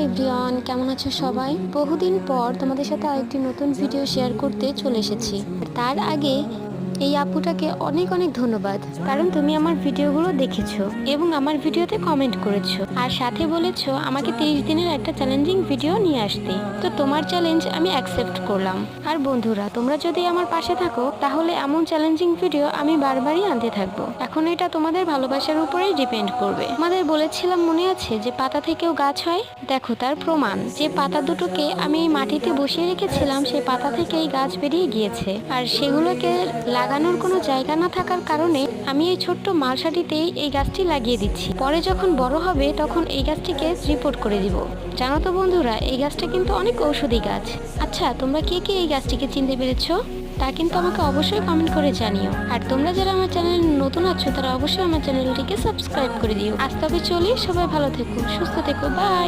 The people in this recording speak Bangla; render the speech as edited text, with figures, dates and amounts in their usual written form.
এভরিওয়ান, কেমন আছো সবাই? বহুদিন পর তোমাদের সাথে আরেকটি নতুন ভিডিও শেয়ার করতে চলে এসেছি। তার আগে এই আপুটাকে অনেক অনেক ধন্যবাদ, কারণ তুমি আমার ভিডিওগুলো দেখেছো এবং আমার ভিডিওতে কমেন্ট করেছো আর সাথে বলেছো আমাকে 30 দিনের একটা চ্যালেঞ্জিং ভিডিও নিয়ে আসতে। তো তোমার চ্যালেঞ্জ আমি অ্যাকসেপ্ট করলাম। আর বন্ধুরা, তোমরা যদি আমার পাশে থাকো তাহলে এমন চ্যালেঞ্জিং ভিডিও আমি বারবারই আনতে থাকবো। এখন এটা তোমাদের ভালোবাসার উপরেই ডিপেন্ড করবে। আমাদের বলেছিলাম মনে আছে যে পাতা থেকেও গাছ হয়? দেখো তার প্রমাণ, যে পাতা দুটোকে আমি এই মাটিতে বসিয়ে রেখেছিলাম সেই পাতা থেকে এই গাছ বেরিয়ে গিয়েছে। আর সেগুলোকে লাগানোর কোনো জায়গা না থাকার কারণে আমি এই ছোট্ট মালসাটিতেই এই গাছটি লাগিয়ে দিচ্ছি। পরে যখন বড় হবে তখন এই গাছটিকে রিপোর্ট করে দিব। জানো তো বন্ধুরা, এই গাছটা কিন্তু অনেক ঔষধি গাছ। আচ্ছা, তোমরা কে কে এই গাছটিকে চিনতে পেরেছো তা কিন্তু আমাকে অবশ্যই কমেন্ট করে জানিও। আর তোমরা যারা আমার চ্যানেল নতুন আছো তারা অবশ্যই আমার চ্যানেলটিকে সাবস্ক্রাইব করে দিও। আজ তবে চলি, সবাই ভালো থেকো, সুস্থ থেকো, বাই।